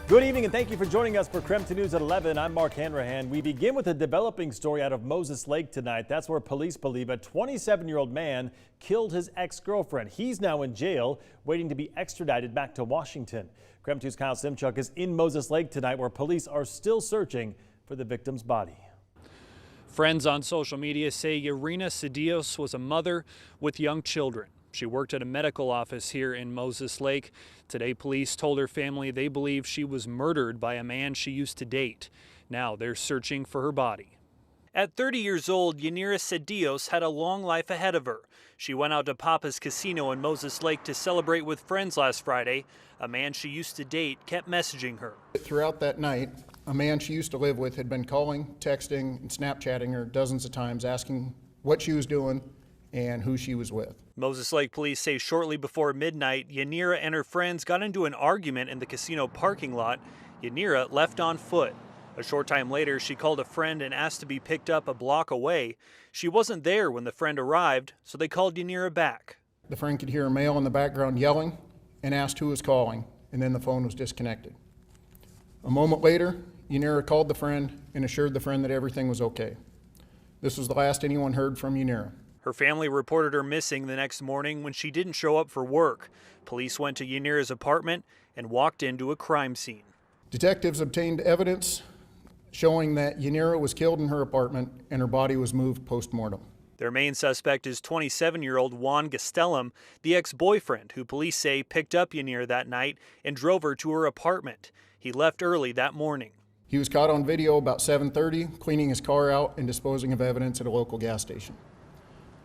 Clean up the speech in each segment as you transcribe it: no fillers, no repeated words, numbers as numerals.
Good evening and thank you for joining us for KREM 2 News at 11. I'm Mark Hanrahan. We begin with a developing story out of Moses Lake tonight. That's where police believe a 27-year-old man killed his ex-girlfriend. He's now in jail waiting to be extradited back to Washington. KREM 2's Kyle Simchuk is in Moses Lake tonight where police are still searching for the victim's body. Friends on social media say Irina Cedillos was a mother with young children. She worked at a medical office here in Moses Lake. Today, police told her family they believe she was murdered by a man she used to date. Now they're searching for her body. At 30 years old, Irina Cedillos had a long life ahead of her. She went out to Papa's Casino in Moses Lake to celebrate with friends last Friday. A man she used to date kept messaging her. Throughout that night, a man she used to live with had been calling, texting, and Snapchatting her dozens of times, asking what she was doing and who she was with. Moses Lake police say shortly before midnight, Yanira and her friends got into an argument in the casino parking lot. Yanira left on foot. A short time later, she called a friend and asked to be picked up a block away. She wasn't there when the friend arrived, so they called Yanira back. The friend could hear a male in the background yelling and asked who was calling, and then the phone was disconnected. A moment later, Yanira called the friend and assured the friend that everything was okay. This was the last anyone heard from Yanira. Her family reported her missing the next morning when she didn't show up for work. Police went to Yanira's apartment and walked into a crime scene. Detectives obtained evidence showing that Yanira was killed in her apartment and her body was moved post-mortem. Their main suspect is 27-year-old Juan Gastelum, the ex-boyfriend who police say picked up Yanira that night and drove her to her apartment. He left early that morning. He was caught on video about 7:30, cleaning his car out and disposing of evidence at a local gas station.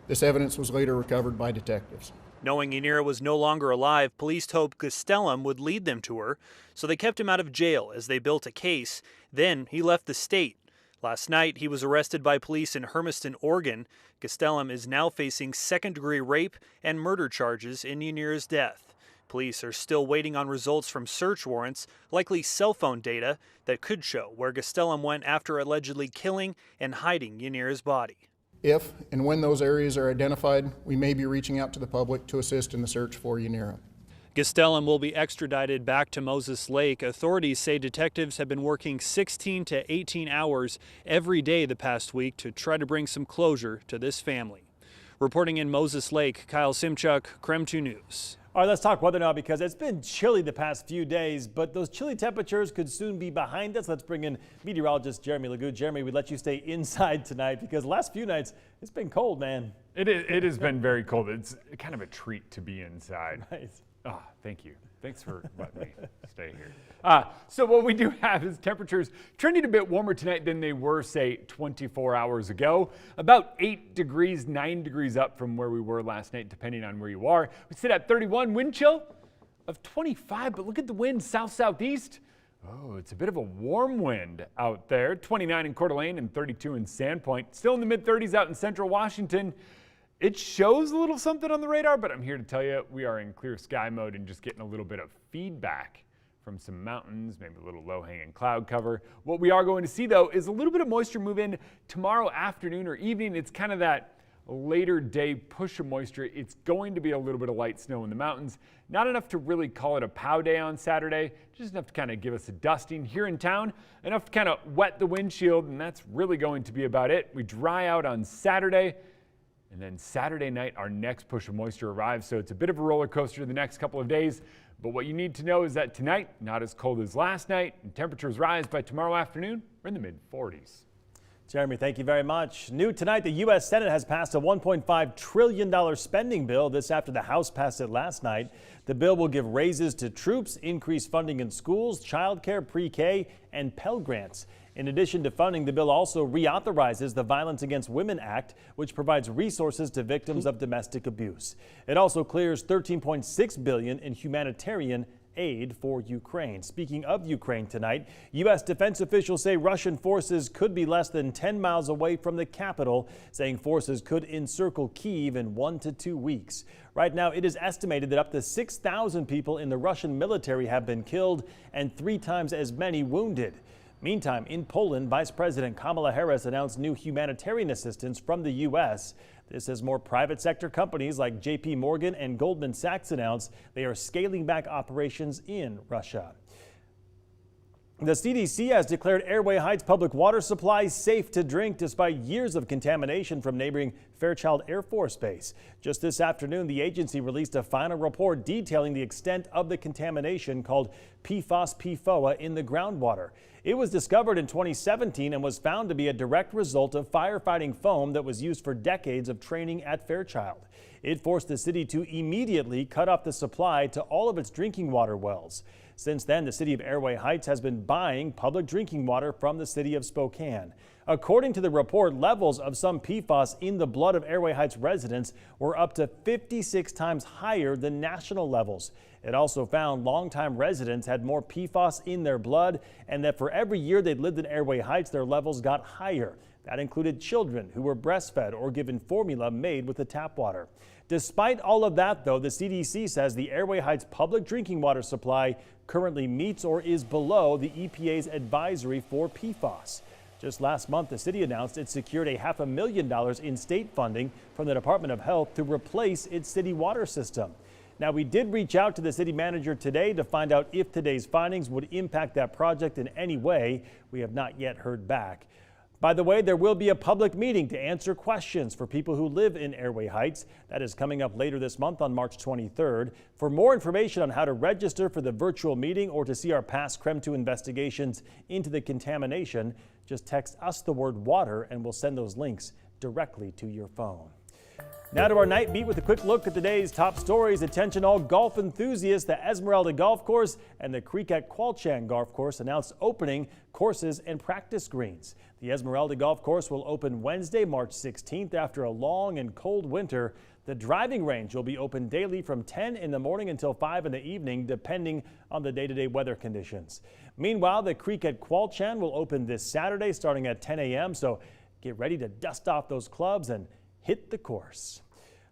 This evidence was later recovered by detectives. Knowing Yanira was no longer alive, police hoped Gastelum would lead them to her, so they kept him out of jail as they built a case. Then he left the state. Last night, he was arrested by police in Hermiston, Oregon. Gastelum is now facing second-degree rape and murder charges in Yanira's death. Police are still waiting on results from search warrants, likely cell phone data, that could show where Gastelum went after allegedly killing and hiding Yanira's body. If and when those areas are identified, we may be reaching out to the public to assist in the search for Yanira. Gastelum will be extradited back to Moses Lake. Authorities say detectives have been working 16 to 18 hours every day the past week to try to bring some closure to this family. Reporting in Moses Lake, Kyle Simchuk, KREM 2 News. All right, let's talk weather now because it's been chilly the past few days, but those chilly temperatures could soon be behind us. Let's bring in meteorologist Jeremy Lagoud. Jeremy, we let you stay inside tonight because the last few nights it's been cold, man. It has been very cold. It's kind of a treat to be inside. Right. Oh, thank you. Thanks for letting me stay here. So what we do have is temperatures trending a bit warmer tonight than they were, say, 24 hours ago. About 8 degrees, 9 degrees up from where we were last night, depending on where you are. We sit at 31, wind chill of 25, but look at the wind, south-southeast. Oh, it's a bit of a warm wind out there. 29 in Coeur d'Alene and 32 in Sandpoint. Still in the mid-30s out in central Washington. It shows a little something on the radar, but I'm here to tell you we are in clear sky mode and just getting a little bit of feedback from some mountains, maybe a little low-hanging cloud cover. What we are going to see, though, is a little bit of moisture move in tomorrow afternoon or evening. It's kind of that later day push of moisture. It's going to be a little bit of light snow in the mountains. Not enough to really call it a pow day on Saturday, just enough to kind of give us a dusting here in town, enough to kind of wet the windshield, and that's really going to be about it. We dry out on Saturday. And then Saturday night, our next push of moisture arrives. So it's a bit of a roller coaster the next couple of days. But what you need to know is that tonight, not as cold as last night, and temperatures rise by tomorrow afternoon. We're in the mid-40s. Jeremy, thank you very much. New tonight, the U.S. Senate has passed a $1.5 trillion spending bill. This after the House passed it last night. The bill will give raises to troops, increase funding in schools, childcare, pre-K, and Pell Grants. In addition to funding, the bill also reauthorizes the Violence Against Women Act, which provides resources to victims of domestic abuse. It also clears $13.6 billion in humanitarian aid for Ukraine. Speaking of Ukraine tonight, U.S. defense officials say Russian forces could be less than 10 miles away from the capital, saying forces could encircle Kyiv in 1 to 2 weeks. Right now, it is estimated that up to 6,000 people in the Russian military have been killed and 3 times as many wounded. Meantime, in Poland, Vice President Kamala Harris announced new humanitarian assistance from the U.S. This as more private sector companies like J.P. Morgan and Goldman Sachs announced they are scaling back operations in Russia. The CDC has declared Airway Heights public water supply safe to drink despite years of contamination from neighboring Fairchild Air Force Base. Just this afternoon, the agency released a final report detailing the extent of the contamination called PFOS/PFOA in the groundwater. It was discovered in 2017 and was found to be a direct result of firefighting foam that was used for decades of training at Fairchild. It forced the city to immediately cut off the supply to all of its drinking water wells. Since then, the city of Airway Heights has been buying public drinking water from the city of Spokane. According to the report, levels of some PFOS in the blood of Airway Heights residents were up to 56 times higher than national levels. It also found longtime residents had more PFOS in their blood and that for every year they'd lived in Airway Heights, their levels got higher. That included children who were breastfed or given formula made with the tap water. Despite all of that, though, the CDC says the Airway Heights public drinking water supply currently meets or is below the EPA's advisory for PFOS. Just last month, the city announced it secured $500,000 in state funding from the Department of Health to replace its city water system. Now, we did reach out to the city manager today to find out if today's findings would impact that project in any way. We have not yet heard back. By the way, there will be a public meeting to answer questions for people who live in Airway Heights. That is coming up later this month on March 23rd. For more information on how to register for the virtual meeting or to see our past Creme 2 investigations into the contamination, just text us the word water and we'll send those links directly to your phone. Now to our night beat with a quick look at today's top stories. Attention all golf enthusiasts. The Esmeralda Golf Course and the Creek at Qualchan Golf Course announced opening courses and practice greens. The Esmeralda Golf Course will open Wednesday, March 16th after a long and cold winter. The driving range will be open daily from 10 in the morning until 5 in the evening, depending on the day-to-day weather conditions. Meanwhile, the Creek at Qualchan will open this Saturday starting at 10 a.m. So get ready to dust off those clubs and hit the course.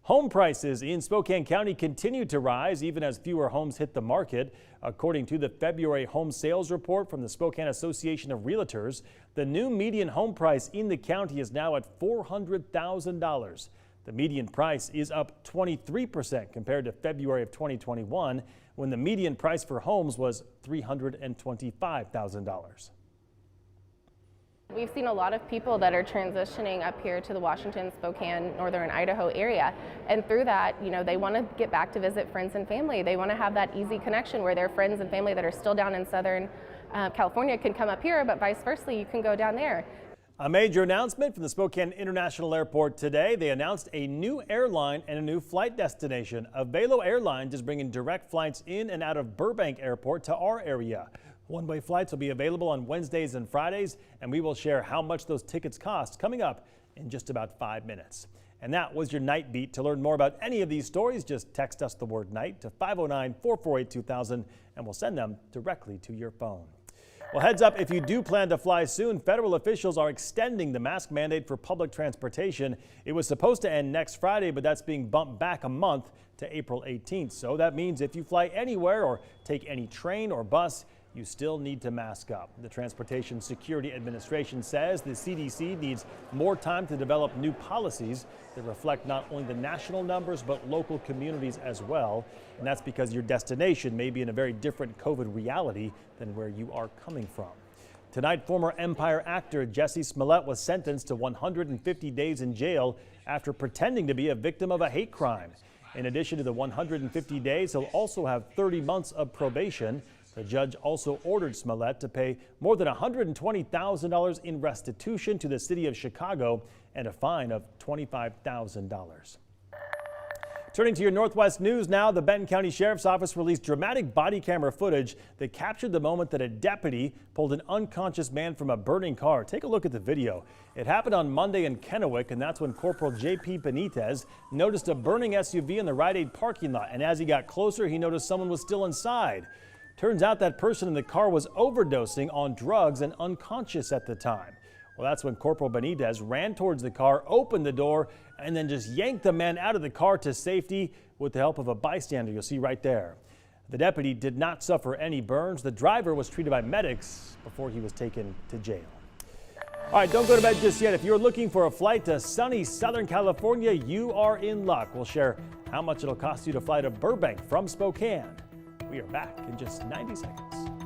Home prices in Spokane County continue to rise even as fewer homes hit the market. According to the February home sales report from the Spokane Association of Realtors, the new median home price in the county is now at $400,000. The median price is up 23% compared to February of 2021, when the median price for homes was $325,000. We've seen a lot of people that are transitioning up here to the Washington, Spokane, northern Idaho area. And through that, they want to get back to visit friends and family. They want to have that easy connection where their friends and family that are still down in Southern California can come up here, but vice versa, you can go down there. A major announcement from the Spokane International Airport today. They announced a new airline and a new flight destination. Avelo Airlines is bringing direct flights in and out of Burbank Airport to our area. One-way flights will be available on Wednesdays and Fridays, and we will share how much those tickets cost coming up in just about 5 minutes. And that was your Night Beat. To learn more about any of these stories, just text us the word night to 509-448-2000, and we'll send them directly to your phone. Well, heads up, if you do plan to fly soon, federal officials are extending the mask mandate for public transportation. It was supposed to end next Friday, but that's being bumped back a month to April 18th. So that means if you fly anywhere or take any train or bus, you still need to mask up. The Transportation Security Administration says the CDC needs more time to develop new policies that reflect not only the national numbers but local communities as well. And that's because your destination may be in a very different COVID reality than where you are coming from. Tonight, former Empire actor Jesse Smollett was sentenced to 150 days in jail after pretending to be a victim of a hate crime. In addition to the 150 days, he'll also have 30 months of probation. The judge also ordered Smollett to pay more than $120,000 in restitution to the city of Chicago and a fine of $25,000. Turning to your Northwest news now, the Benton County Sheriff's Office released dramatic body camera footage that captured the moment that a deputy pulled an unconscious man from a burning car. Take a look at the video. It happened on Monday in Kennewick, and that's when Corporal J.P. Benitez noticed a burning SUV in the Rite Aid parking lot, and as he got closer, he noticed someone was still inside. Turns out that person in the car was overdosing on drugs and unconscious at the time. Well, that's when Corporal Benitez ran towards the car, opened the door, and then just yanked the man out of the car to safety with the help of a bystander you'll see right there. The deputy did not suffer any burns. The driver was treated by medics before he was taken to jail. All right, don't go to bed just yet. If you're looking for a flight to sunny Southern California, you are in luck. We'll share how much it'll cost you to fly to Burbank from Spokane. We are back in just 90 seconds.